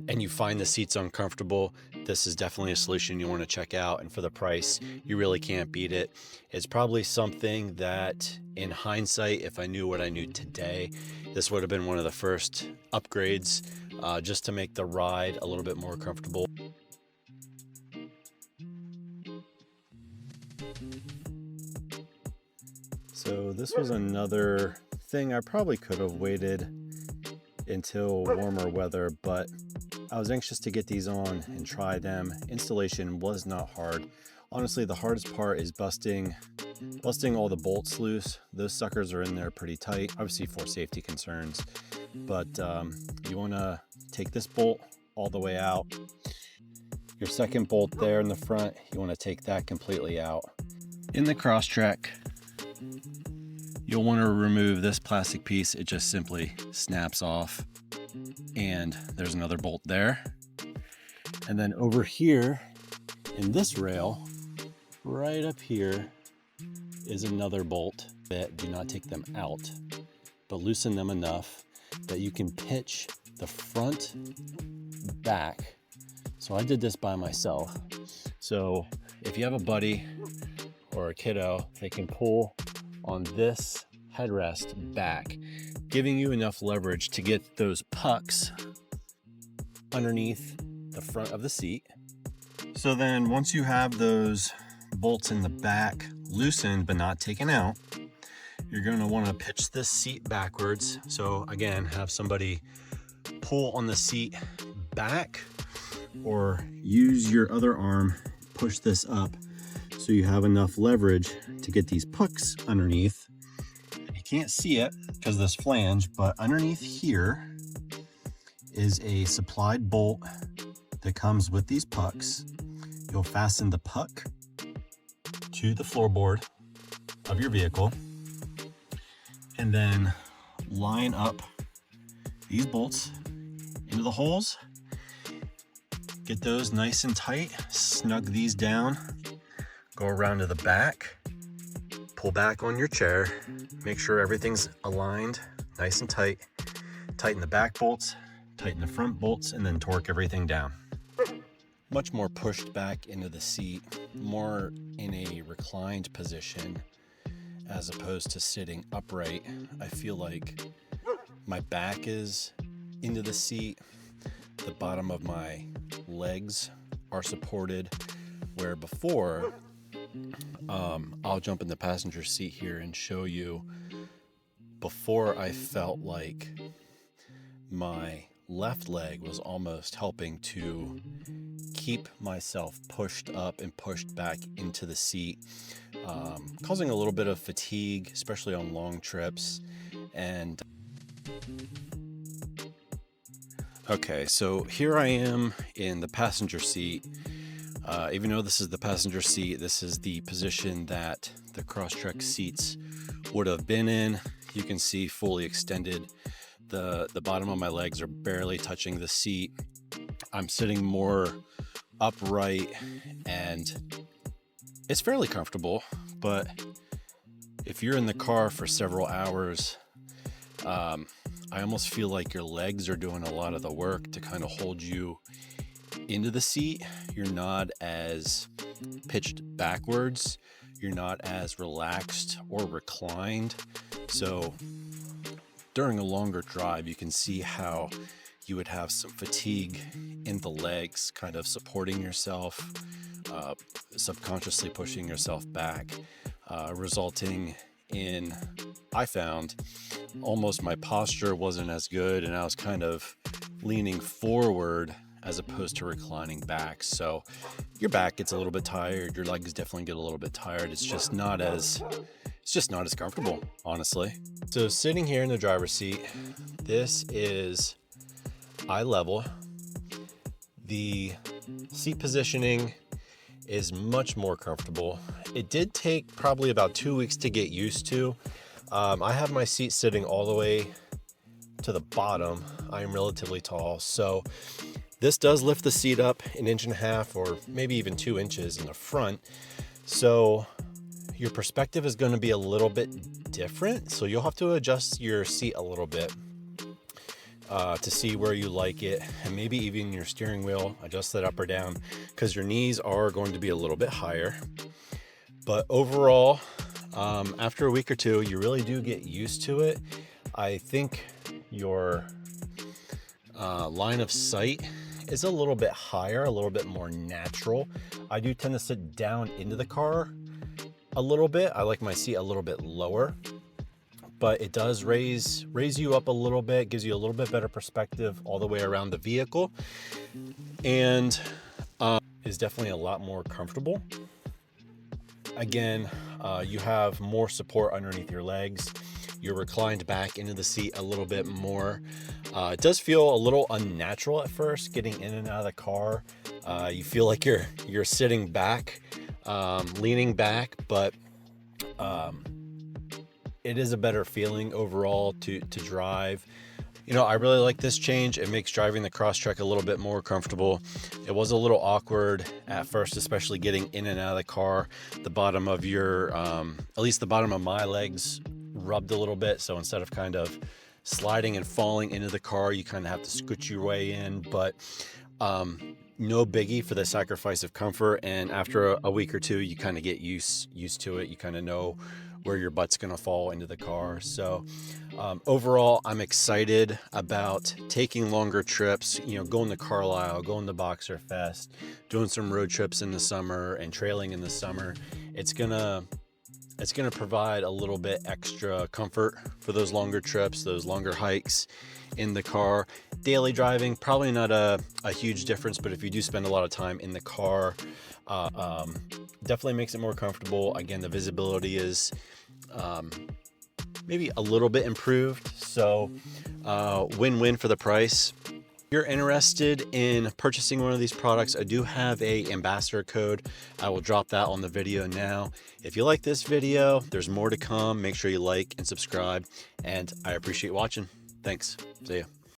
and you find the seats uncomfortable, this is definitely a solution you want to check out. And for the price, you really can't beat it. It's probably something that in hindsight, if I knew what I knew today, this would have been one of the first upgrades, just to make the ride a little bit more comfortable. So this was another thing I probably could have waited until warmer weather, but I was anxious to get these on and try them. Installation was not hard. Honestly, the hardest part is busting all the bolts loose. Those suckers are in there pretty tight, obviously for safety concerns. But you want to take this bolt all the way out. Your second bolt there in the front, you want to take that completely out. In the Crosstrek, you'll want to remove this plastic piece. It just simply snaps off. And there's another bolt there. And then over here in this rail, right up here, is another bolt. Do not take them out, but loosen them enough that you can pitch the front back. So I did this by myself. So if you have a buddy or a kiddo, they can pull on this headrest back, giving you enough leverage to get those pucks underneath the front of the seat. So then once you have those bolts in the back loosened but not taken out, you're going to want to pitch this seat backwards. So again, have somebody pull on the seat back, or use your other arm, push this up so you have enough leverage to get these pucks underneath. You can't see it because of this flange, but underneath here is a supplied bolt that comes with these pucks. You'll fasten the puck to the floorboard of your vehicle and then line up these bolts into the holes. Get those nice and tight, snug these down, go around to the back, pull back on your chair, make sure everything's aligned nice and tight, tighten the back bolts, tighten the front bolts, and then torque everything down. Much more pushed back into the seat, more in a reclined position as opposed to sitting upright. I feel like my back is into the seat, the bottom of my legs are supported, where before, I'll jump in the passenger seat here and show you, before I felt like my left leg was almost helping to keep myself pushed up and pushed back into the seat, causing a little bit of fatigue, especially on long trips. And okay, so here I am in the passenger seat. Even though this is the passenger seat, this is the position that the Crosstrek seats would have been in. You can see fully extended. The bottom of my legs are barely touching the seat. I'm sitting more upright and it's fairly comfortable, but if you're in the car for several hours, I almost feel like your legs are doing a lot of the work to kind of hold you into the seat. You're not as pitched backwards. You're not as relaxed or reclined. So during a longer drive, you can see how you would have some fatigue in the legs, kind of supporting yourself, subconsciously pushing yourself back, resulting in, I found, almost my posture wasn't as good, and I was kind of leaning forward as opposed to reclining back. So your back gets a little bit tired, your legs definitely get a little bit tired. It's just not as comfortable, honestly. So sitting here in the driver's seat, this is eye level. The seat positioning is much more comfortable. It did take probably about 2 weeks to get used to. I have my seat sitting all the way to the bottom. I am relatively tall, so this does lift the seat up 1.5 inches or maybe even 2 inches in the front. So your perspective is going to be a little bit different. So you'll have to adjust your seat a little bit to see where you like it, and maybe even your steering wheel, adjust that up or down, because your knees are going to be a little bit higher. But overall, after a week or two, you really do get used to it. I think your line of sight is a little bit higher, a little bit more natural. I do tend to sit down into the car a little bit. I like my seat a little bit lower, but it does raise you up a little bit, gives you a little bit better perspective all the way around the vehicle, and is definitely a lot more comfortable. Again, you have more support underneath your legs. You're reclined back into the seat a little bit more. It does feel a little unnatural at first, getting in and out of the car. You feel like you're sitting back, leaning back, but it is a better feeling overall to drive. You know, I really like this change. It makes driving the Crosstrek a little bit more comfortable. It was a little awkward at first, especially getting in and out of the car. The bottom of your, at least the bottom of my legs rubbed a little bit. So instead of kind of sliding and falling into the car, you kind of have to scoot your way in. But no biggie for the sacrifice of comfort. And after a week or two, you kind of get used to it. You kind of know where your butt's gonna fall into the car. So overall, I'm excited about taking longer trips, you know, going to Carlisle, going to Boxer Fest, doing some road trips in the summer and trailing in the summer. It's gonna provide a little bit extra comfort for those longer trips, those longer hikes in the car. Daily driving, probably not a huge difference, but if you do spend a lot of time in the car, definitely makes it more comfortable. Again, the visibility is maybe a little bit improved, so win-win for the price. If you're interested in purchasing one of these products, I do have a ambassador code. I will drop that on the video now. If you like this video, there's more to come. Make sure you like and subscribe, and I appreciate watching. Thanks. See ya.